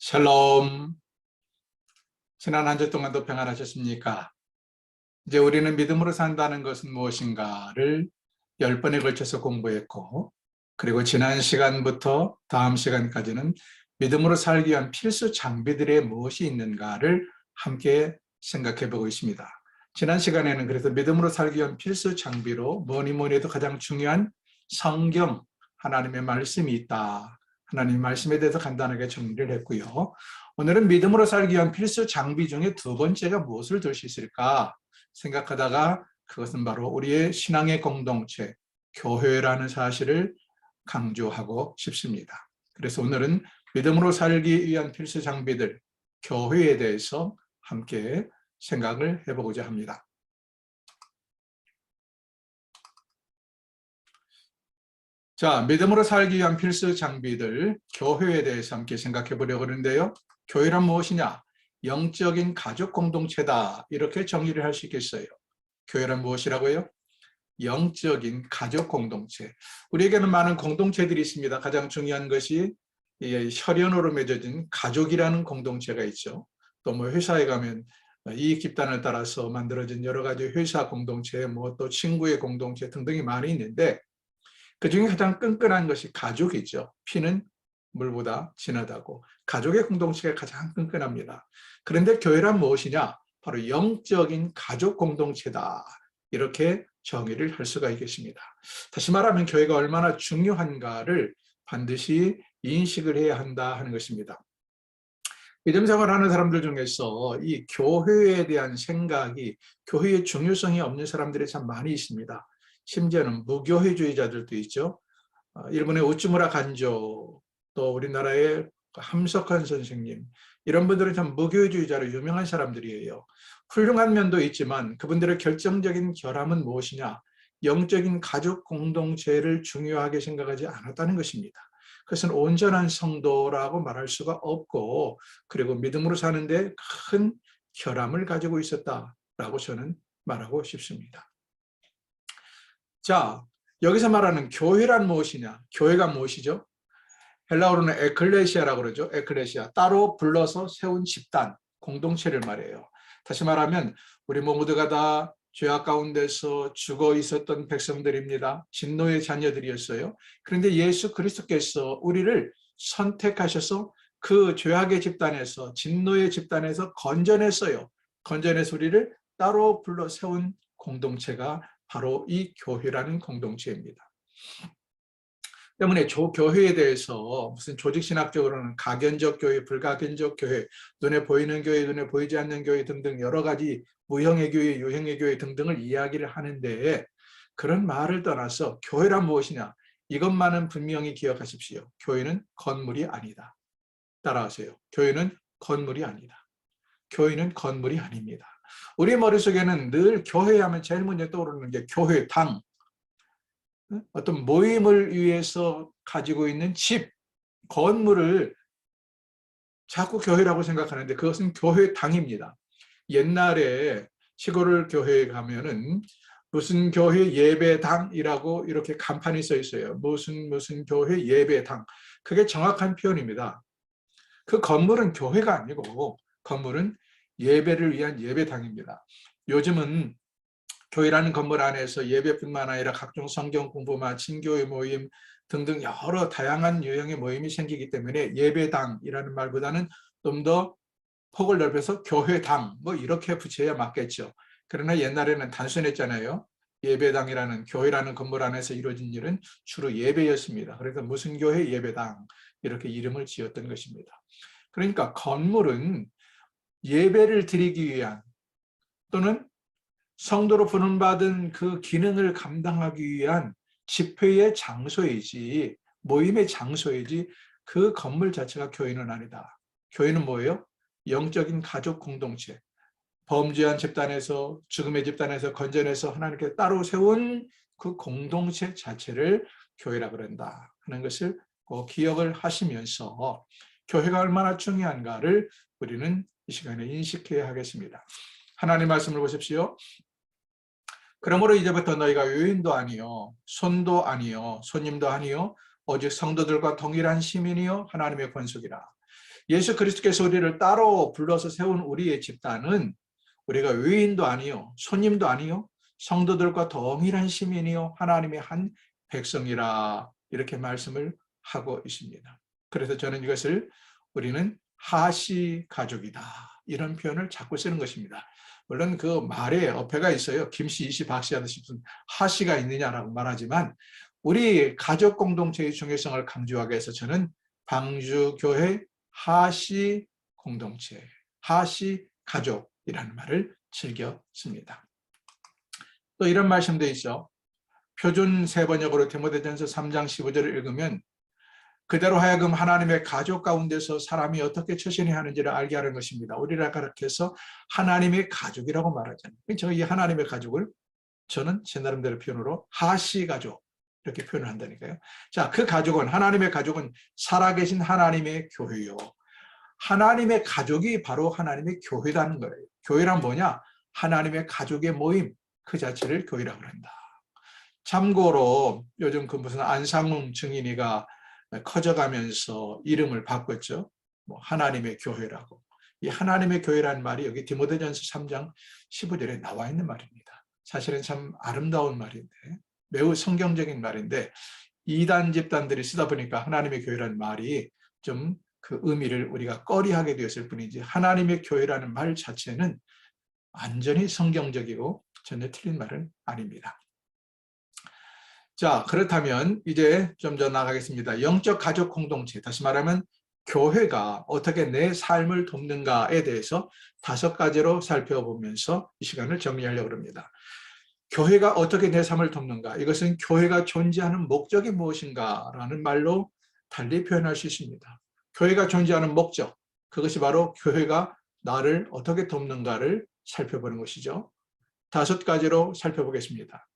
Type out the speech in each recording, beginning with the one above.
샬롬. 지난 한 주 동안도 평안하셨습니까? 이제 우리는 믿음으로 산다는 것은 무엇인가를 10번에 걸쳐서 공부했고, 그리고 지난 시간부터 다음 시간까지는 믿음으로 살기 위한 필수 장비들에 무엇이 있는가를 함께 생각해 보고 있습니다. 지난 시간에는 그래서 믿음으로 살기 위한 필수 장비로 뭐니 해도 가장 중요한 성경, 하나님의 말씀이 있다. 하나님의 말씀에 대해서 간단하게 정리를 했고요. 오늘은 믿음으로 살기 위한 필수 장비 중에 두 번째가 무엇을 들 수 있을까 생각하다가 그것은 바로 우리의 신앙의 공동체, 교회라는 사실을 강조하고 싶습니다. 그래서 오늘은 믿음으로 살기 위한 필수 장비들, 교회에 대해서 함께 생각을 해보고자 합니다. 자, 믿음으로 살기 위한 필수 장비들, 교회에 대해서 함께 생각해 보려고 하는데요. 교회란 무엇이냐? 영적인 가족 공동체다. 이렇게 정의를 할 수 있겠어요. 교회란 무엇이라고요? 영적인 가족 공동체. 우리에게는 많은 공동체들이 있습니다. 가장 중요한 것이 혈연으로 맺어진 가족이라는 공동체가 있죠. 또 뭐 회사에 가면 이익 집단을 따라서 만들어진 여러 가지 회사 공동체, 뭐 또 친구의 공동체 등등이 많이 있는데 그 중에 가장 끈끈한 것이 가족이죠. 피는 물보다 진하다고. 가족의 공동체가 가장 끈끈합니다. 그런데 교회란 무엇이냐? 바로 영적인 가족 공동체다. 이렇게 정의를 할 수가 있겠습니다. 다시 말하면 교회가 얼마나 중요한가를 반드시 인식을 해야 한다 하는 것입니다. 믿음 생활하는 사람들 중에서 이 교회에 대한 생각이, 교회의 중요성이 없는 사람들이 참 많이 있습니다. 심지어는 무교회주의자들도 있죠. 일본의 우츠무라 간조, 또 우리나라의 함석헌 선생님, 이런 분들은 참 무교회주의자로 유명한 사람들이에요. 훌륭한 면도 있지만 그분들의 결정적인 결함은 무엇이냐? 영적인 가족 공동체를 중요하게 생각하지 않았다는 것입니다. 그것은 온전한 성도라고 말할 수가 없고, 그리고 믿음으로 사는데 큰 결함을 가지고 있었다라고 저는 말하고 싶습니다. 자, 여기서 말하는 교회란 무엇이냐? 교회가 무엇이죠? 헬라어로는 에클레시아라고 그러죠. 에클레시아. 따로 불러서 세운 집단, 공동체를 말해요. 다시 말하면 우리 모두가 다 죄악 가운데서 죽어 있었던 백성들입니다. 진노의 자녀들이었어요. 그런데 예수 그리스도께서 우리를 선택하셔서 그 죄악의 집단에서, 진노의 집단에서 건져냈어요. 건져내서 우리를 따로 불러 세운 공동체가 바로 이 교회라는 공동체입니다. 때문에 교회에 대해서 무슨 조직신학적으로는 가견적 교회, 불가견적 교회, 눈에 보이는 교회, 눈에 보이지 않는 교회 등등 여러 가지 무형의 교회, 유형의 교회 등등을 이야기를 하는데, 그런 말을 떠나서 교회란 무엇이냐? 이것만은 분명히 기억하십시오. 교회는 건물이 아니다. 따라하세요. 교회는 건물이 아니다. 교회는 건물이 아닙니다. 우리 머릿속에는 늘 교회하면 제일 먼저 떠오르는 게 교회당, 어떤 모임을 위해서 가지고 있는 집, 건물을 자꾸 교회라고 생각하는데 그것은 교회당입니다. 옛날에 시골 교회에 가면은 무슨 교회 예배당이라고 이렇게 간판이 써 있어요. 무슨 교회 예배당. 그게 정확한 표현입니다. 그 건물은 교회가 아니고 건물은 예배를 위한 예배당입니다. 요즘은 교회라는 건물 안에서 예배뿐만 아니라 각종 성경 공부나 친교회 모임 등등 여러 다양한 유형의 모임이 생기기 때문에 예배당이라는 말보다는 좀 더 폭을 넓혀서 교회당 뭐 이렇게 붙여야 맞겠죠. 그러나 옛날에는 단순했잖아요. 예배당이라는, 교회라는 건물 안에서 이루어진 일은 주로 예배였습니다. 그래서 무슨 교회 예배당 이렇게 이름을 지었던 것입니다. 그러니까 건물은 예배를 드리기 위한, 또는 성도로 부름받은 그 기능을 감당하기 위한 집회의 장소이지, 모임의 장소이지, 그 건물 자체가 교회는 아니다. 교회는 뭐예요? 영적인 가족 공동체, 범죄한 집단에서, 죽음의 집단에서 건져내서 하나님께 따로 세운 그 공동체 자체를 교회라고 그런다 하는 것을 꼭 기억을 하시면서 교회가 얼마나 중요한가를 우리는 이 시간에 인식해야 하겠습니다. 하나님 말씀을 보십시오. 그러므로 이제부터 너희가 유인도 아니요 손도 아니요 손님도 아니요 오직 성도들과 동일한 시민이요 하나님의 권속이라. 예수 그리스도께서 우리를 따로 불러서 세운 우리의 집단은 우리가 외인도 아니요 손님도 아니요 성도들과 동일한 시민이요 하나님의 한 백성이라 이렇게 말씀을 하고 있습니다. 그래서 저는 이것을 우리는 하시 가족이다 이런 표현을 자꾸 쓰는 것입니다. 물론 그 말에 어폐가 있어요. 김씨, 이씨, 박씨 하듯이 무슨 하시가 있느냐라고 말하지만 우리 가족 공동체의 중요성을 강조하기 위해서 저는 방주교회 하시 공동체, 하시 가족이라는 말을 즐겨 씁니다. 또 이런 말씀도 있죠. 표준 세번역으로 디모데전서 3장 15절을 읽으면 그대로 하여금 하나님의 가족 가운데서 사람이 어떻게 처신해야 하는지를 알게 하는 것입니다. 우리가 그렇게 해서 하나님의 가족이라고 말하잖아요. 저 이 하나님의 가족을 저는 제 나름대로 표현으로 하시 가족 이렇게 표현을 한다니까요. 자, 그 가족은 하나님의 가족은 살아계신 하나님의 교회요. 하나님의 가족이 바로 하나님의 교회라는 거예요. 교회란 뭐냐? 하나님의 가족의 모임 그 자체를 교회라고 한다. 참고로 요즘 그 무슨 안상웅 증인이가 커져가면서 이름을 바꿨죠. 뭐 하나님의 교회라고. 이 하나님의 교회라는 말이 여기 디모데전서 3장 15절에 나와 있는 말입니다. 사실은 참 아름다운 말인데 매우 성경적인 말인데 이단 집단들이 쓰다 보니까 하나님의 교회라는 말이 좀 그 의미를 우리가 꺼리하게 되었을 뿐이지 하나님의 교회라는 말 자체는 완전히 성경적이고 전혀 틀린 말은 아닙니다. 자, 그렇다면 이제 좀 더 나가겠습니다. 영적 가족 공동체, 다시 말하면 교회가 어떻게 내 삶을 돕는가에 대해서 5가지로 살펴보면서 이 시간을 정리하려고 합니다. 교회가 어떻게 내 삶을 돕는가? 이것은 교회가 존재하는 목적이 무엇인가라는 말로 달리 표현할 수 있습니다. 교회가 존재하는 목적, 그것이 바로 교회가 나를 어떻게 돕는가를 살펴보는 것이죠. 5가지로 살펴보겠습니다.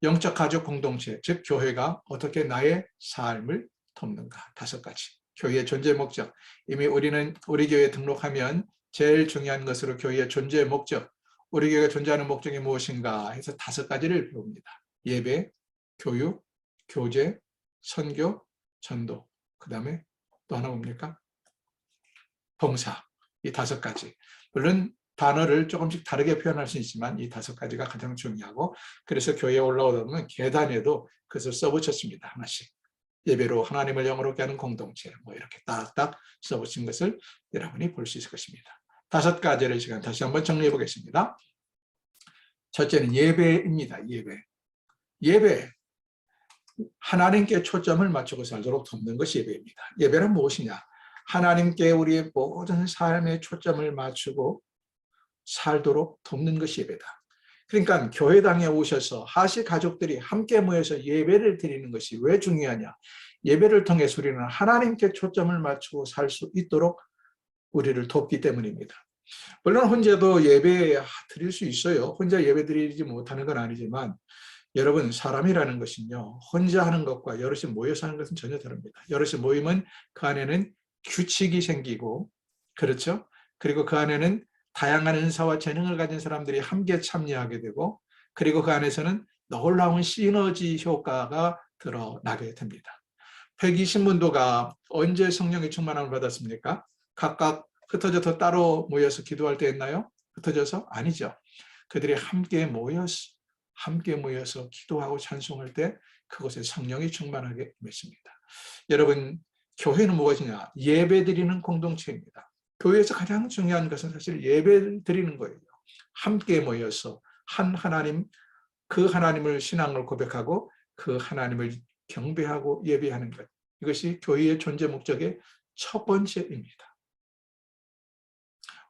영적 가족 공동체, 즉 교회가 어떻게 나의 삶을 돕는가. 5가지. 교회의 존재 목적. 이미 우리는 우리 교회에 등록하면 제일 중요한 것으로 교회의 존재 목적, 우리 교회가 존재하는 목적이 무엇인가 해서 5가지를 배웁니다. 예배, 교육, 교제, 선교, 전도. 그 다음에 또 하나 뭡니까? 봉사. 이 5가지. 물론 단어를 조금씩 다르게 표현할 수 있지만 이 5가지가 가장 중요하고 그래서 교회에 올라오다 보면 계단에도 그것을 써붙였습니다. 하나씩. 예배로 하나님을 영어롭게 하는 공동체 뭐 이렇게 딱딱 써붙인 것을 여러분이 볼 수 있을 것입니다. 5가지를 시간 다시 한번 정리해 보겠습니다. 첫째는 예배입니다. 예배. 예배. 하나님께 초점을 맞추고 살도록 돕는 것이 예배입니다. 예배는 무엇이냐? 하나님께 우리의 모든 삶의 초점을 맞추고 살도록 돕는 것이 예배다. 그러니까 교회당에 오셔서 하시 가족들이 함께 모여서 예배를 드리는 것이 왜 중요하냐? 예배를 통해서 우리는 하나님께 초점을 맞추고 살 수 있도록 우리를 돕기 때문입니다. 물론 혼자도 예배 드릴 수 있어요. 혼자 예배 드리지 못하는 건 아니지만 여러분 사람이라는 것은요. 혼자 하는 것과 여럿이 모여서 하는 것은 전혀 다릅니다. 여럿이 모이면 그 안에는 규칙이 생기고 그렇죠? 그리고 그 안에는 다양한 은사와 재능을 가진 사람들이 함께 참여하게 되고 그리고 그 안에서는 놀라운 시너지 효과가 드러나게 됩니다. 백이신문도가 언제 성령의 충만함을 받았습니까? 각각 흩어져서 따로 모여서 기도할 때 했나요? 흩어져서? 아니죠. 그들이 함께 모여서 기도하고 찬송할 때 그곳에 성령이 충만하게 임했습니다. 여러분 교회는 무엇이냐? 예배 드리는 공동체입니다. 교회에서 가장 중요한 것은 사실 예배 드리는 거예요. 함께 모여서 한 하나님, 그 하나님을 신앙을 고백하고 그 하나님을 경배하고 예배하는 것. 이것이 교회의 존재 목적의 첫 번째입니다.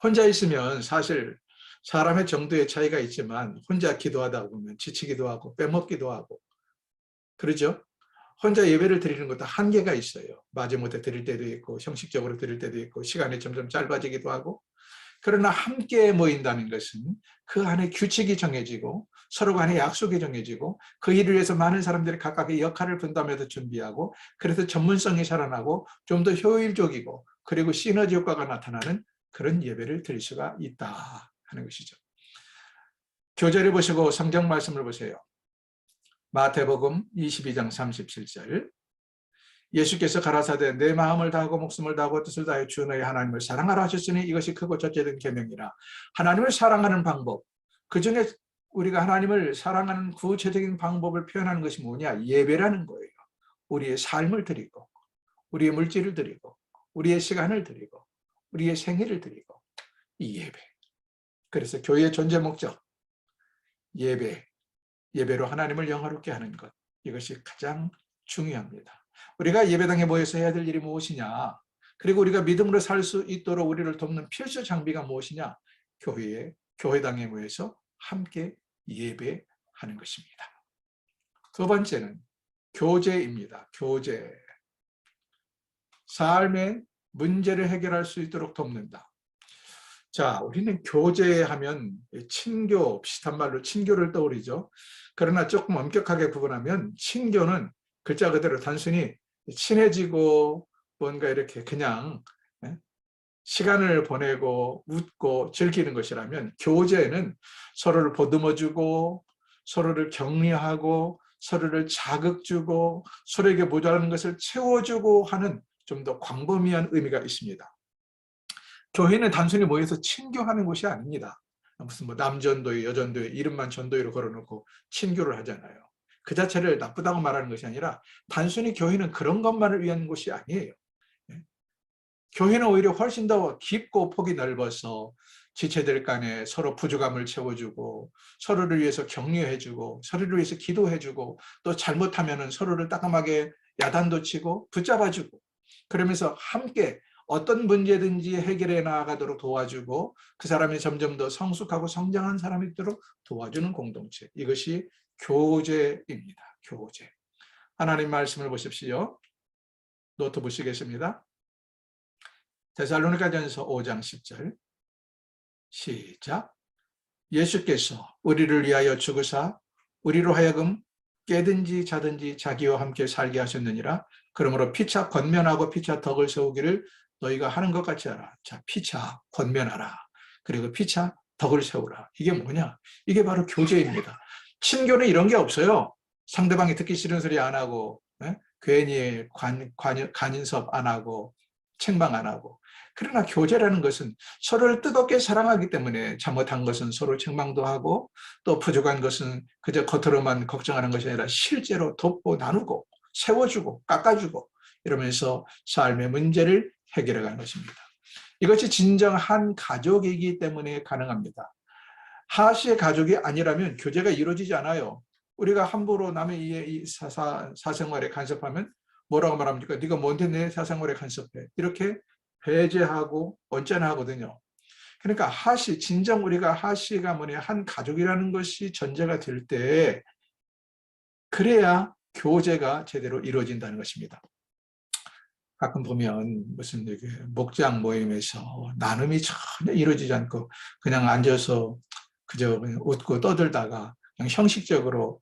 혼자 있으면 사실 사람의 정도의 차이가 있지만 혼자 기도하다 보면 지치기도 하고 빼먹기도 하고 그러죠? 혼자 예배를 드리는 것도 한계가 있어요. 마지못해 드릴 때도 있고 형식적으로 드릴 때도 있고 시간이 점점 짧아지기도 하고 그러나 함께 모인다는 것은 그 안에 규칙이 정해지고 서로 간에 약속이 정해지고 그 일을 위해서 많은 사람들이 각각의 역할을 분담해서 준비하고 그래서 전문성이 살아나고 좀 더 효율적이고 그리고 시너지 효과가 나타나는 그런 예배를 드릴 수가 있다 하는 것이죠. 교재를 보시고 성경 말씀을 보세요. 마태복음 22장 37절 예수께서 가라사대 내 마음을 다하고 목숨을 다하고 뜻을 다하여 주 너희 하나님을 사랑하라 하셨으니 이것이 크고 첫째 된 계명이라. 하나님을 사랑하는 방법, 그중에 우리가 하나님을 사랑하는 구체적인 방법을 표현하는 것이 뭐냐? 예배라는 거예요. 우리의 삶을 드리고 우리의 물질을 드리고 우리의 시간을 드리고 우리의 생애를 드리고 이 예배. 그래서 교회의 존재 목적, 예배로 하나님을 영화롭게 하는 것, 이것이 가장 중요합니다. 우리가 예배당에 모여서 해야 될 일이 무엇이냐? 그리고 우리가 믿음으로 살 수 있도록 우리를 돕는 필수 장비가 무엇이냐? 교회당에 모여서 함께 예배하는 것입니다. 두 번째는 교제입니다. 교제. 삶의 문제를 해결할 수 있도록 돕는다. 자, 우리는 교제하면 친교, 비슷한 말로 친교를 떠올리죠. 그러나 조금 엄격하게 구분하면 친교는 글자 그대로 단순히 친해지고 뭔가 이렇게 그냥 시간을 보내고 웃고 즐기는 것이라면, 교제는 서로를 보듬어주고 서로를 격려하고 서로를 자극주고 서로에게 모자라는 것을 채워주고 하는 좀 더 광범위한 의미가 있습니다. 교회는 단순히 모여서 친교하는 곳이 아닙니다. 무슨 뭐 남전도회, 여전도회 이름만 전도회로 걸어놓고 친교를 하잖아요. 그 자체를 나쁘다고 말하는 것이 아니라 단순히 교회는 그런 것만을 위한 곳이 아니에요. 교회는 오히려 훨씬 더 깊고 폭이 넓어서 지체들 간에 서로 부족함을 채워주고 서로를 위해서 격려해주고 서로를 위해서 기도해주고 또 잘못하면 서로를 따끔하게 야단도 치고 붙잡아주고 그러면서 함께 어떤 문제든지 해결해 나아가도록 도와주고 그 사람이 점점 더 성숙하고 성장한 사람이 되도록 도와주는 공동체. 이것이 교제입니다. 교제. 하나님 말씀을 보십시오. 노트 보시겠습니다. 데살로니가전서 5장 10절 시작. 예수께서 우리를 위하여 죽으사 우리로 하여금 깨든지 자든지 자기와 함께 살게 하셨느니라. 그러므로 피차 권면하고 피차 덕을 세우기를 너희가 하는 것 같이 하라. 자, 피차 권면하라. 그리고 피차 덕을 세우라. 이게 뭐냐? 이게 바로 교제입니다. 친교는 이런 게 없어요. 상대방이 듣기 싫은 소리 안 하고 괜히 간인섭 안 하고 책망 안 하고. 그러나 교제라는 것은 서로를 뜨겁게 사랑하기 때문에 잘못한 것은 서로 책망도 하고 또 부족한 것은 그저 겉으로만 걱정하는 것이 아니라 실제로 돕고 나누고 세워주고 깎아주고 이러면서 삶의 문제를 해결해가는 것입니다. 이것이 진정한 가족이기 때문에 가능합니다. 하나씨의 가족이 아니라면 교제가 이루어지지 않아요. 우리가 함부로 남의 사생활에 간섭하면 뭐라고 말합니까? 네가 뭔데 내 사생활에 간섭해. 이렇게 배제하고 언짢아 하거든요. 그러니까 진정 우리가 하씨 가문의 한 가족이라는 것이 전제가 될 때 그래야 교제가 제대로 이루어진다는 것입니다. 가끔 보면 무슨 목장 모임에서 나눔이 전혀 이루어지지 않고 그냥 앉아서 그저 웃고 떠들다가 그냥 형식적으로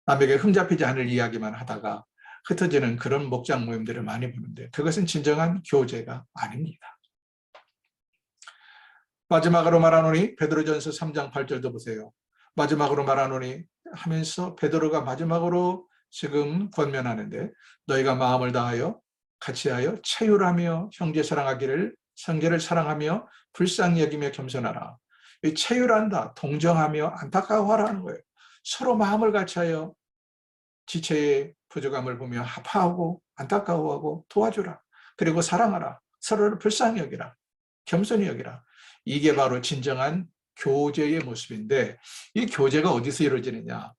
남에게 흠잡히지 않을 이야기만 하다가 흩어지는 그런 목장 모임들을 많이 보는데 그것은 진정한 교제가 아닙니다. 마지막으로 말하노니 베드로전서 3장 8절도 보세요. 마지막으로 말하노니 하면서 베드로가 마지막으로 지금 권면하는데 너희가 마음을 다하여 같이하여 체휼하며 형제 사랑하기를 형제를 사랑하며 불쌍히 여기며 겸손하라. 이 체휼한다, 동정하며 안타까워하라는 거예요. 서로 마음을 같이하여 지체의 부족함을 보며 아파하고 안타까워하고 도와주라. 그리고 사랑하라. 서로를 불쌍히 여기라. 겸손히 여기라. 이게 바로 진정한 교제의 모습인데 이 교제가 어디서 이루어지느냐?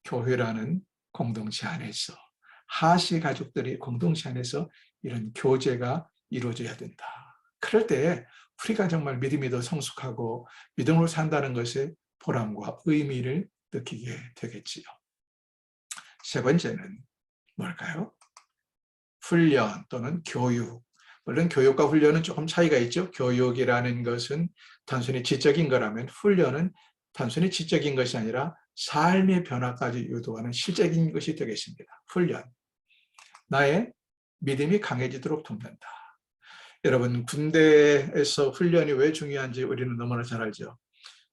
교회라는 공동체 안에서 하씨 가족들이 공동체 안에서 이런 교제가 이루어져야 된다. 그럴 때 우리가 정말 믿음이 더 성숙하고 믿음으로 산다는 것에 보람과 의미를 느끼게 되겠지요. 세 번째는 뭘까요? 훈련 또는 교육. 물론 교육과 훈련은 조금 차이가 있죠. 교육이라는 것은 단순히 지적인 거라면 훈련은 단순히 지적인 것이 아니라 삶의 변화까지 유도하는 실적인 것이 되겠습니다. 훈련. 나의 믿음이 강해지도록 돕는다. 여러분, 군대에서 훈련이 왜 중요한지 우리는 너무나 잘 알죠.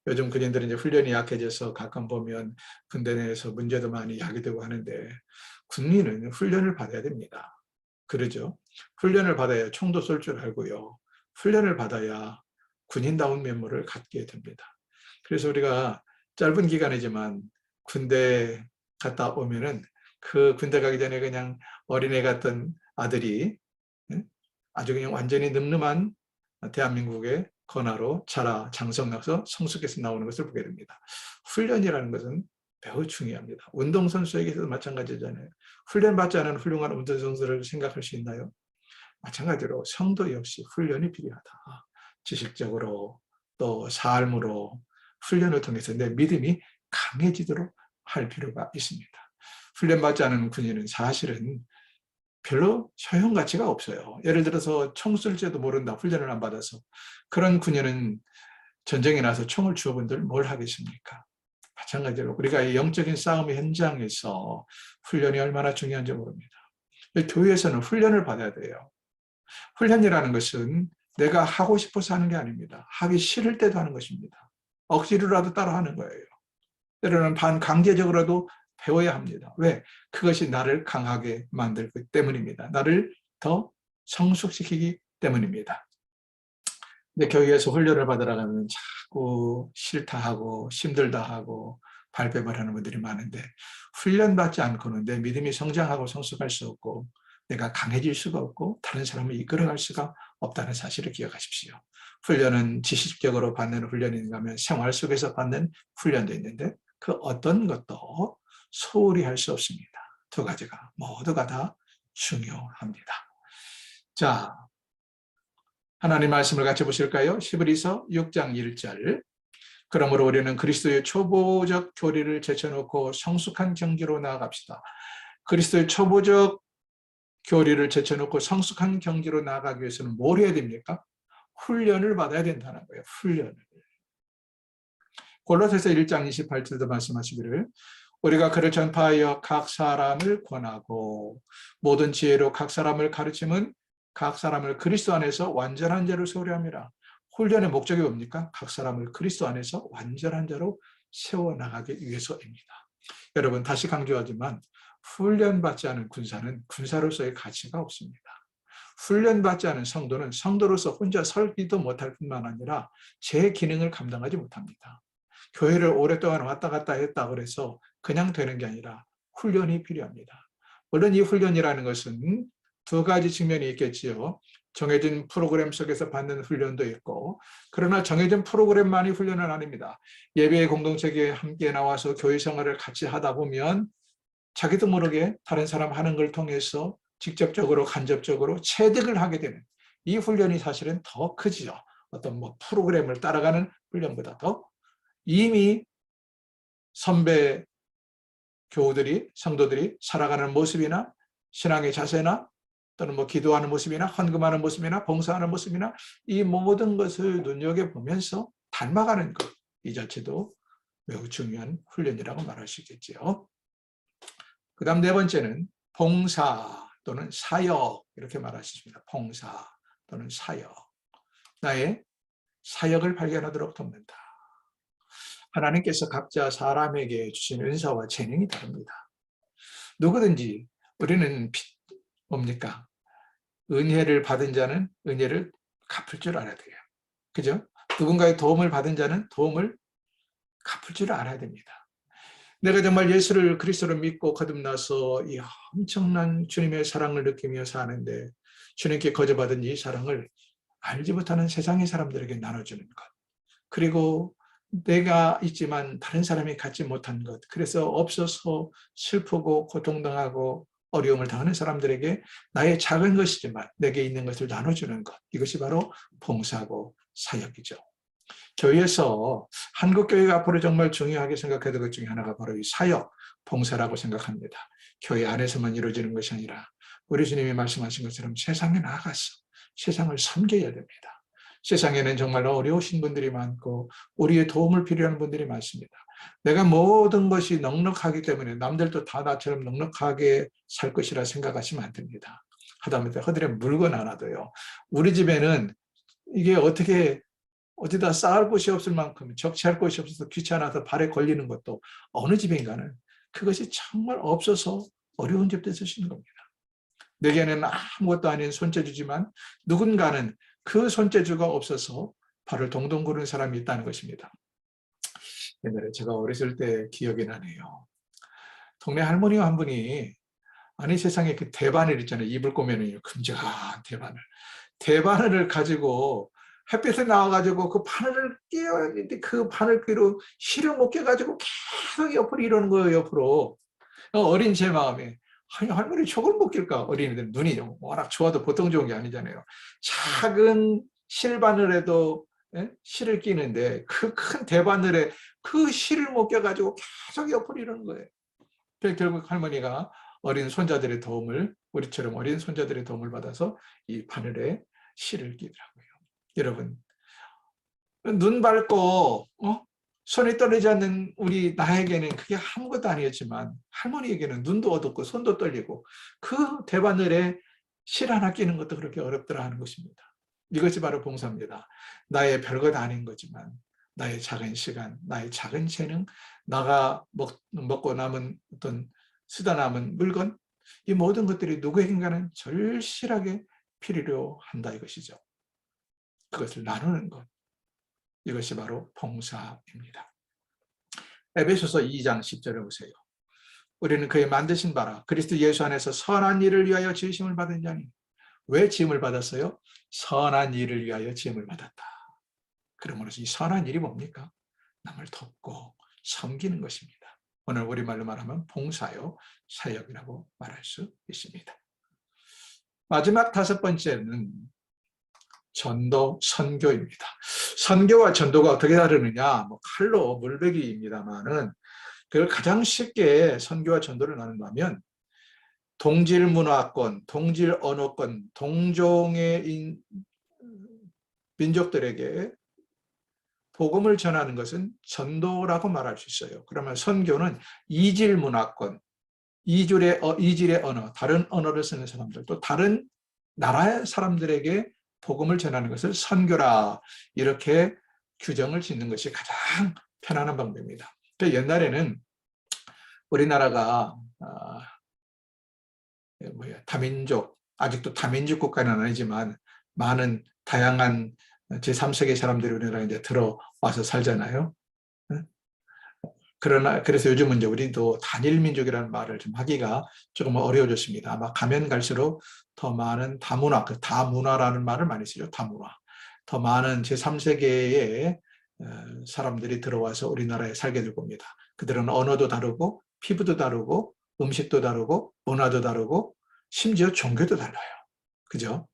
요즘 군인들은 이제 훈련이 약해져서 가끔 보면 군대 내에서 문제도 많이 야기되고 하는데 군인은 훈련을 받아야 됩니다. 그러죠? 훈련을 받아야 총도 쏠 줄 알고요. 훈련을 받아야 군인다운 면모를 갖게 됩니다. 그래서 우리가 짧은 기간이지만 군대 갔다 오면은 그 군대 가기 전에 그냥 어린애 같던 아들이 아주 그냥 완전히 늠름한 대한민국의 건화로 자라 장성나서 성숙해서 나오는 것을 보게 됩니다. 훈련이라는 것은 매우 중요합니다. 운동선수에게도 마찬가지잖아요. 훈련받지 않은 훌륭한 운동선수를 생각할 수 있나요? 마찬가지로 성도 역시 훈련이 필요하다. 지식적으로 또 삶으로 훈련을 통해서 내 믿음이 강해지도록 할 필요가 있습니다. 훈련받지 않은 군인은 사실은 별로 소용가치가 없어요. 예를 들어서 총 쏠 줄도 모른다. 훈련을 안 받아서. 그런 군인은 전쟁에 나서 총을 주어본들 뭘 하겠습니까? 마찬가지로 우리가 이 영적인 싸움의 현장에서 훈련이 얼마나 중요한지 모릅니다. 교회에서는 훈련을 받아야 돼요. 훈련이라는 것은 내가 하고 싶어서 하는 게 아닙니다. 하기 싫을 때도 하는 것입니다. 억지로라도 따라 하는 거예요. 때로는 반강제적으로라도 배워야 합니다. 왜? 그것이 나를 강하게 만들기 때문입니다. 나를 더 성숙시키기 때문입니다. 근데 교회에서 훈련을 받으러 가면 자꾸 싫다 하고 힘들다 하고 발뺌을 하는 분들이 많은데 훈련받지 않고는 내 믿음이 성장하고 성숙할 수 없고 내가 강해질 수가 없고 다른 사람을 이끌어갈 수가 없다는 사실을 기억하십시오. 훈련은 지식적으로 받는 훈련인가 하면 생활 속에서 받는 훈련도 있는데 그 어떤 것도 소홀히 할 수 없습니다. 두 가지가 모두가 다 중요합니다. 자, 하나님 말씀을 같이 보실까요? 히브리서 6장 1절. 그러므로 우리는 그리스도의 초보적 교리를 제쳐놓고 성숙한 경지로 나아갑시다. 그리스도의 초보적 교리를 제쳐놓고 성숙한 경지로 나아가기 위해서는 뭘 해야 됩니까? 훈련을 받아야 된다는 거예요. 훈련을. 골로새서 1장 28절도 말씀하시기를 우리가 그를 전파하여 각 사람을 권하고 모든 지혜로 각 사람을 가르침은 각 사람을 그리스도 안에서 완전한 자로 세우려. 훈련의 목적이 뭡니까? 각 사람을 그리스도 안에서 완전한 자로 세워나가기 위해서입니다. 여러분 다시 강조하지만 훈련받지 않은 군사는 군사로서의 가치가 없습니다. 훈련받지 않은 성도는 성도로서 혼자 설기도 못할 뿐만 아니라 제 기능을 감당하지 못합니다. 교회를 오랫동안 왔다 갔다 했다 그래서 그냥 되는 게 아니라 훈련이 필요합니다. 물론 이 훈련이라는 것은 두 가지 측면이 있겠지요. 정해진 프로그램 속에서 받는 훈련도 있고 그러나 정해진 프로그램만이 훈련은 아닙니다. 예배의 공동체에 함께 나와서 교회 생활을 같이 하다 보면 자기도 모르게 다른 사람 하는 걸 통해서 직접적으로 간접적으로 체득을 하게 되는 이 훈련이 사실은 더 크지요. 어떤 프로그램을 따라가는 훈련보다 더 이미 선배 교우들이 성도들이 살아가는 모습이나 신앙의 자세나 또는 기도하는 모습이나 헌금하는 모습이나 봉사하는 모습이나 이 모든 것을 눈여겨보면서 닮아가는 것, 이 자체도 매우 중요한 훈련이라고 말할 수 있겠지요. 그 다음 네 번째는 봉사 또는 사역 이렇게 말할 수 있습니다. 봉사 또는 사역. 나의 사역을 발견하도록 돕는다. 하나님께서 각자 사람에게 주신 은사와 재능이 다릅니다. 누구든지 우리는 뭡니까? 은혜를 받은 자는 은혜를 갚을 줄 알아야 돼요. 그죠? 누군가의 도움을 받은 자는 도움을 갚을 줄 알아야 됩니다. 내가 정말 예수를 그리스도를 믿고 거듭나서 이 엄청난 주님의 사랑을 느끼며 사는데 주님께 거저받은 이 사랑을 알지 못하는 세상의 사람들에게 나눠주는 것. 그리고 내가 있지만 다른 사람이 갖지 못한 것. 그래서 없어서 슬프고 고통당하고 어려움을 당하는 사람들에게 나의 작은 것이지만 내게 있는 것을 나눠주는 것. 이것이 바로 봉사고 사역이죠. 교회에서 한국교회가 앞으로 정말 중요하게 생각해야 될 것 중에 하나가 바로 이 사역, 봉사라고 생각합니다. 교회 안에서만 이루어지는 것이 아니라 우리 주님이 말씀하신 것처럼 세상에 나가서 세상을 섬겨야 됩니다. 세상에는 정말 어려우신 분들이 많고 우리의 도움을 필요한 분들이 많습니다. 내가 모든 것이 넉넉하기 때문에 남들도 다 나처럼 넉넉하게 살 것이라 생각하시면 안 됩니다. 하다못해 허들에 물건 하나도요. 우리 집에는 이게 어디다 쌓을 곳이 없을 만큼 적치할 곳이 없어서 귀찮아서 발에 걸리는 것도 어느 집인가는 그것이 정말 없어서 어려운 집도 쓰시는 겁니다. 내게는 아무것도 아닌 손재주지만 누군가는 그 손재주가 없어서 발을 동동 구르는 사람이 있다는 것입니다. 옛날에 제가 어렸을 때 기억이 나네요. 동네 할머니가 한 분이 아니 세상에 그 대바늘 있잖아요. 이불 꼬매는 큼직한 대바늘. 대바늘을 가지고 햇빛에 나와가지고 그 바늘을 끼워야 되는데 그 바늘 끼로 실을 못 껴가지고 계속 옆으로 이러는 거예요. 옆으로. 어린 제 마음에 아니 할머니 저걸 못 낄까? 어린이들 눈이 워낙 좋아도 보통 좋은 게 아니잖아요. 작은 실바늘에도 실을 끼는데 그 큰 대바늘에 그 실을 못 껴가지고 계속 옆으로 이러는 거예요. 그래서 결국 할머니가 어린 손자들의 도움을 우리처럼 어린 손자들의 도움을 받아서 이 바늘에 실을 끼더라고요. 여러분 눈 밟고 손이 떨리지 않는 우리 나에게는 그게 아무것도 아니었지만 할머니에게는 눈도 어둡고 손도 떨리고 그 대바늘에 실 하나 끼는 것도 그렇게 어렵더라 하는 것입니다. 이것이 바로 봉사입니다. 나의 별것 아닌 거지만 나의 작은 시간, 나의 작은 재능, 나가 먹고 남은 어떤 쓰다 남은 물건, 이 모든 것들이 누구에겐가는 절실하게 필요로 한다 이것이죠. 그것을 나누는 것. 이것이 바로 봉사입니다. 에베소서 2장 10절에 보세요. 우리는 그의 만드신 바라 그리스도 예수 안에서 선한 일을 위하여 지으심을 받은 자니. 왜 지음을 받았어요? 선한 일을 위하여 지음을 받았다. 그러므로서 이 선한 일이 뭡니까? 남을 돕고 섬기는 것입니다. 오늘 우리말로 말하면 봉사요, 사역이라고 말할 수 있습니다. 마지막 5번째는 전도, 선교입니다. 선교와 전도가 어떻게 다르느냐? 칼로 물베기입니다만은 그걸 가장 쉽게 선교와 전도를 나눈다면 동질 문화권, 동질 언어권, 동종의 민족들에게 복음을 전하는 것은 전도라고 말할 수 있어요. 그러면 선교는 이질 문화권, 이질의 언어, 다른 언어를 쓰는 사람들, 또 다른 나라의 사람들에게 복음을 전하는 것을 선교라 이렇게 규정을 짓는 것이 가장 편안한 방법입니다. 옛날에는 우리나라가 다민족, 아직도 다민족 국가는 아니지만 많은 다양한 제3세계 사람들이 우리나라에 이제 들어와서 살잖아요. 그래서 요즘은 이제 우리도 단일민족이라는 말을 좀 하기가 조금 어려워졌습니다. 아마 가면 갈수록 더 많은 다문화, 그 다문화라는 말을 많이 쓰죠. 다문화. 더 많은 제3세계의 사람들이 들어와서 우리나라에 살게 될 겁니다. 그들은 언어도 다르고 피부도 다르고 음식도 다르고 문화도 다르고 심지어 종교도 달라요. 그죠?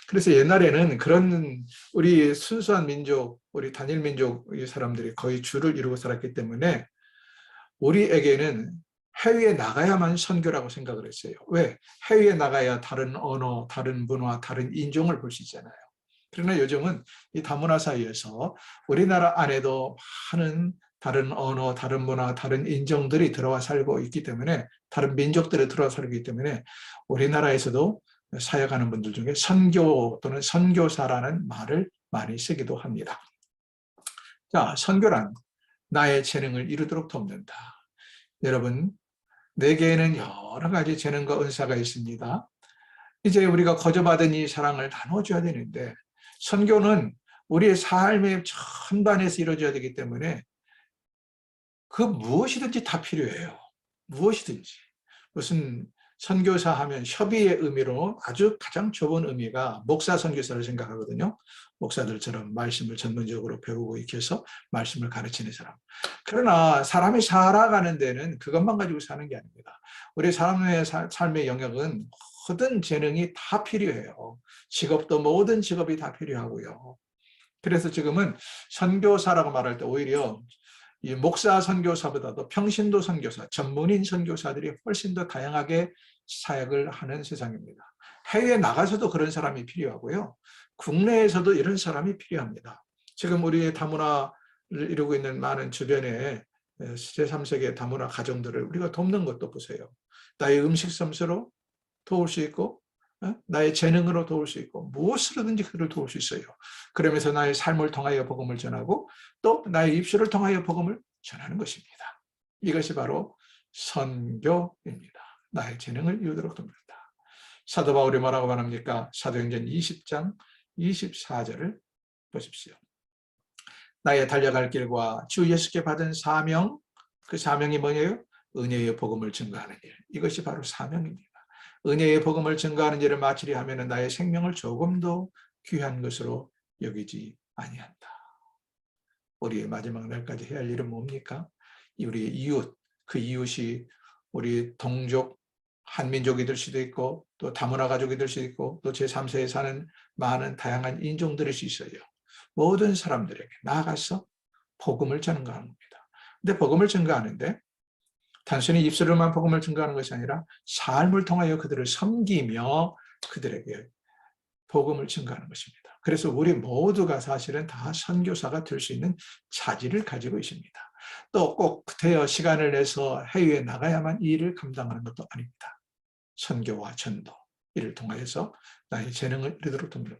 그래서 옛날에는 그런 우리 순수한 민족, 우리 단일 민족 사람들이 거의 주를 이루고 살았기 때문에 우리에게는 해외에 나가야만 선교라고 생각을 했어요. 왜? 해외에 나가야 다른 언어, 다른 문화, 다른 인종을 볼 수 있잖아요. 그러나 요즘은 이 다문화 사이에서 우리나라 안에도 많은 다른 언어, 다른 문화, 다른 인종들이 들어와 살고 있기 때문에 다른 민족들이 들어와 살기 때문에 우리나라에서도 사역하는 분들 중에 선교 또는 선교사라는 말을 많이 쓰기도 합니다. 자, 선교란 나의 재능을 이루도록 돕는다. 여러분, 내게는 여러 가지 재능과 은사가 있습니다. 이제 우리가 거저받은 이 사랑을 나눠줘야 되는데 선교는 우리의 삶의 전반에서 이루어져야 되기 때문에 그 무엇이든지 다 필요해요. 무엇이든지. 무슨 선교사 하면 협의의 의미로 아주 가장 좁은 의미가 목사 선교사를 생각하거든요. 목사들처럼 말씀을 전문적으로 배우고 익혀서 말씀을 가르치는 사람. 그러나 사람이 살아가는 데는 그것만 가지고 사는 게 아닙니다. 우리 사람의 삶의 영역은 모든 재능이 다 필요해요. 직업도 모든 직업이 다 필요하고요. 그래서 지금은 선교사라고 말할 때 오히려 이 목사 선교사보다도 평신도 선교사, 전문인 선교사들이 훨씬 더 다양하게 사역을 하는 세상입니다. 해외에 나가서도 그런 사람이 필요하고요. 국내에서도 이런 사람이 필요합니다. 지금 우리의 다문화를 이루고 있는 많은 주변의 제3세계 다문화 가정들을 우리가 돕는 것도 보세요. 나의 음식 솜씨로 도울 수 있고 나의 재능으로 도울 수 있고 무엇으로든지 그를 도울 수 있어요. 그러면서 나의 삶을 통하여 복음을 전하고 또 나의 입술을 통하여 복음을 전하는 것입니다. 이것이 바로 선교입니다. 나의 재능을 이루도록 돕는다. 사도 바울이 뭐라고 말합니까? 사도행전 20장 24절을 보십시오. 나의 달려갈 길과 주 예수께 받은 사명, 그 사명이 뭐예요? 은혜의 복음을 증거하는 일. 이것이 바로 사명입니다. 은혜의 복음을 증거하는 일을 마치려 하면 나의 생명을 조금도 귀한 것으로 여기지 아니한다. 우리의 마지막 날까지 해야 할 일은 뭡니까? 우리의 이웃, 그 이웃이 우리 동족, 한민족이 될 수도 있고 또 다문화 가족이 될 수도 있고 또 제3세에 사는 많은 다양한 인종들일 수 있어요. 모든 사람들에게 나아가서 복음을 전가하는 겁니다. 근데 복음을 증거하는데 단순히 입술로만 복음을 증거하는 것이 아니라 삶을 통하여 그들을 섬기며 그들에게 복음을 증거하는 것입니다. 그래서 우리 모두가 사실은 다 선교사가 될 수 있는 자질을 가지고 있습니다. 또 꼭 구태여 시간을 내서 해외에 나가야만 이 일을 감당하는 것도 아닙니다. 선교와 전도 이를 통하여서 나의 재능을 이루도록 돕니다.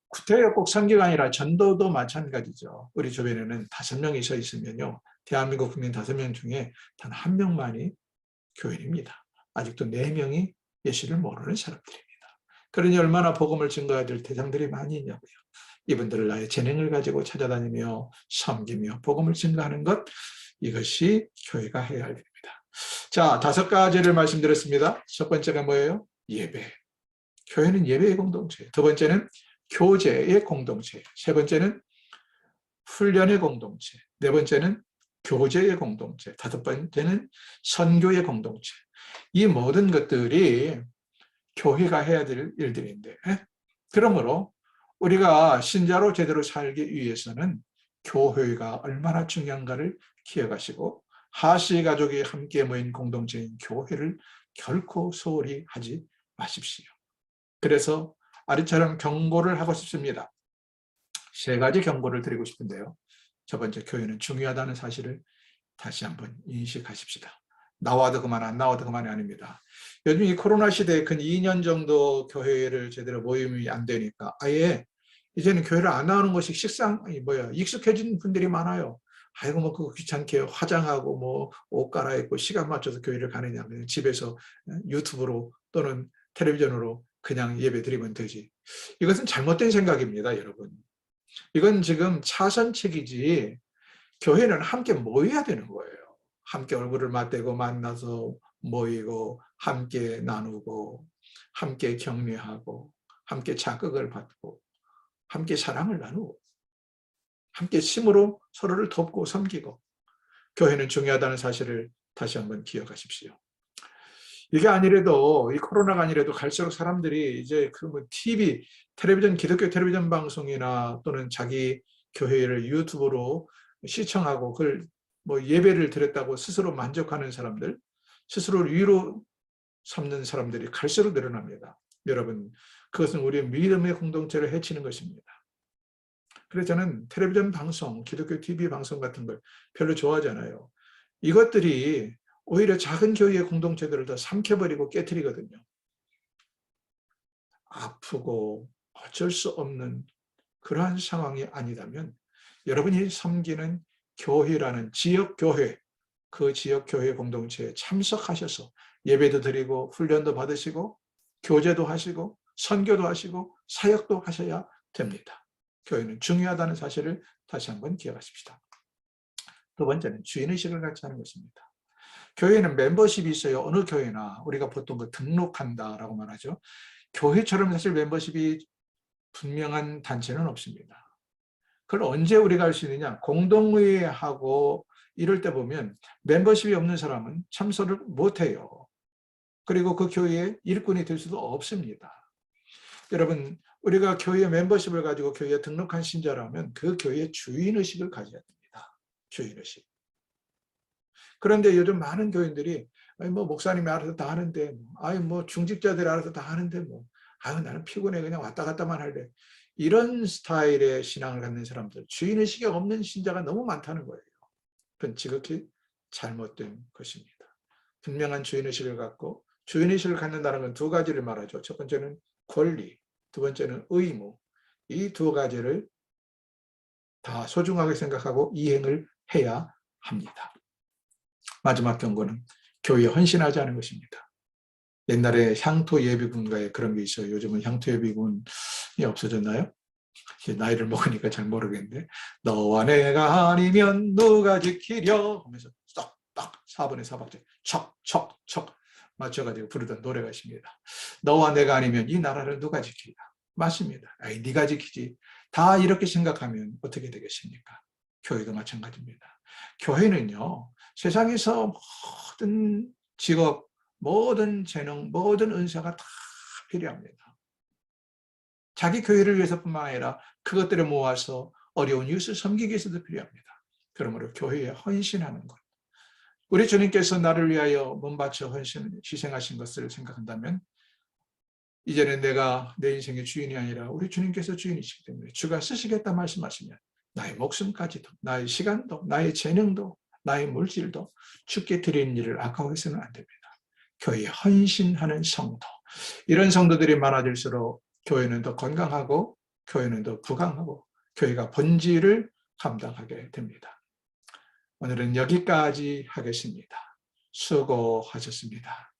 구태여 꼭 선교가 아니라 전도도 마찬가지죠. 우리 주변에는 5명이 서 있으면요. 대한민국 국민 5명 중에 단 1명만이 교인입니다. 아직도 4명이 예수를 모르는 사람들입니다. 그러니 얼마나 복음을 증거해야 될 대상들이 많이 있냐고요. 이분들을 나의 재능을 가지고 찾아다니며 섬기며 복음을 증거하는 것, 이것이 교회가 해야 할 일입니다. 자, 5가지를 말씀드렸습니다. 첫 번째가 뭐예요? 예배. 교회는 예배의 공동체. 두 번째는 교제의 공동체. 세 번째는 훈련의 공동체. 네 번째는 교제의 공동체. 5번째는 선교의 공동체. 이 모든 것들이 교회가 해야 될 일들인데, 그러므로 우리가 신자로 제대로 살기 위해서는 교회가 얼마나 중요한가를 기억하시고 하시 가족이 함께 모인 공동체인 교회를 결코 소홀히 하지 마십시오. 그래서 아리처럼 경고를 하고 싶습니다. 3가지 경고를 드리고 싶은데요. 첫 번째, 교회는 중요하다는 사실을 다시 한번 인식하십시다. 나와도 그만, 안 나와도 그만이 아닙니다. 요즘 이 코로나 시대에 근 2년 정도 교회를 제대로 모임이 안 되니까 아예 이제는 교회를 안 나오는 것이 익숙해진 분들이 많아요. 아이고 뭐 그거 귀찮게 화장하고 뭐 옷 갈아입고 시간 맞춰서 교회를 가느냐, 그냥 집에서 유튜브로 또는 텔레비전으로 그냥 예배 드리면 되지. 이것은 잘못된 생각입니다, 여러분. 이건 지금 차선책이지 교회는 함께 모여야 되는 거예요. 함께 얼굴을 맞대고 만나서 모이고 함께 나누고 함께 격려하고 함께 자극을 받고 함께 사랑을 나누고 함께 힘으로 서로를 돕고 섬기고 교회는 중요하다는 사실을 다시 한번 기억하십시오. 이게 아니래도 이 코로나가 아니래도 갈수록 사람들이 이제 그 뭐 TV, 텔레비전, 기독교 텔레비전 방송이나 또는 자기 교회를 유튜브로 시청하고 그걸 뭐 예배를 드렸다고 스스로 만족하는 사람들, 스스로를 위로 삼는 사람들이 갈수록 늘어납니다. 여러분, 그것은 우리의 믿음의 공동체를 해치는 것입니다. 그래서 저는 텔레비전 방송, 기독교 TV 방송 같은 걸 별로 좋아하지 않아요. 이것들이 오히려 작은 교회의 공동체들을 더 삼켜버리고 깨트리거든요. 아프고 어쩔 수 없는 그러한 상황이 아니라면 여러분이 섬기는 교회라는 지역교회, 그 지역교회 공동체에 참석하셔서 예배도 드리고 훈련도 받으시고 교제도 하시고 선교도 하시고 사역도 하셔야 됩니다. 교회는 중요하다는 사실을 다시 한번 기억하십시다. 두 번째는 주인의식을 갖지 하는 것입니다. 교회는 멤버십이 있어요. 어느 교회나 우리가 보통 그 등록한다라고 말하죠. 교회처럼 사실 멤버십이 분명한 단체는 없습니다. 그걸 언제 우리가 할 수 있느냐? 공동의회하고 이럴 때 보면 멤버십이 없는 사람은 참석을 못해요. 그리고 그 교회의 일꾼이 될 수도 없습니다. 여러분, 우리가 교회의 멤버십을 가지고 교회에 등록한 신자라면 그 교회의 주인의식을 가져야 됩니다. 주인의식. 그런데 요즘 많은 교인들이 뭐 목사님이 알아서 다 하는데, 뭐 중직자들이 알아서 다 하는데 나는 피곤해 그냥 왔다 갔다만 할래. 이런 스타일의 신앙을 갖는 사람들, 주인의식이 없는 신자가 너무 많다는 거예요. 그건 지극히 잘못된 것입니다. 분명한 주인의식을 갖고, 주인의식을 갖는다는 건 2가지를 말하죠. 첫 번째는 권리, 두 번째는 의무. 이 2가지를 다 소중하게 생각하고 이행을 해야 합니다. 마지막 경고는 교회에 헌신하지 않은 것입니다. 옛날에 향토 예비군가에 그런 게 있어요. 요즘은 향토 예비군이 없어졌나요? 나이를 먹으니까 잘 모르겠는데, 너와 내가 아니면 누가 지키려 하면서 쏙딱 4번의 4박자 척척척 맞춰가지고 부르던 노래가 있습니다. 너와 내가 아니면 이 나라를 누가 지키랴. 맞습니다. 아이, 네가 지키지. 다 이렇게 생각하면 어떻게 되겠습니까? 교회도 마찬가지입니다. 교회는요, 세상에서 모든 직업, 모든 재능, 모든 은사가 다 필요합니다. 자기 교회를 위해서뿐만 아니라 그것들을 모아서 어려운 이웃을 섬기기 위해서도 필요합니다. 그러므로 교회에 헌신하는 것. 우리 주님께서 나를 위하여 몸바쳐 희생하신 것을 생각한다면 이제는 내가 내 인생의 주인이 아니라 우리 주님께서 주인이시기 때문에 주가 쓰시겠다 말씀하시면 나의 목숨까지도, 나의 시간도, 나의 재능도, 나의 물질도 주께 드리는 일을 아까워해서는 안 됩니다. 교회에 헌신하는 성도, 이런 성도들이 많아질수록 교회는 더 건강하고 교회는 더 부강하고 교회가 본질을 감당하게 됩니다. 오늘은 여기까지 하겠습니다. 수고하셨습니다.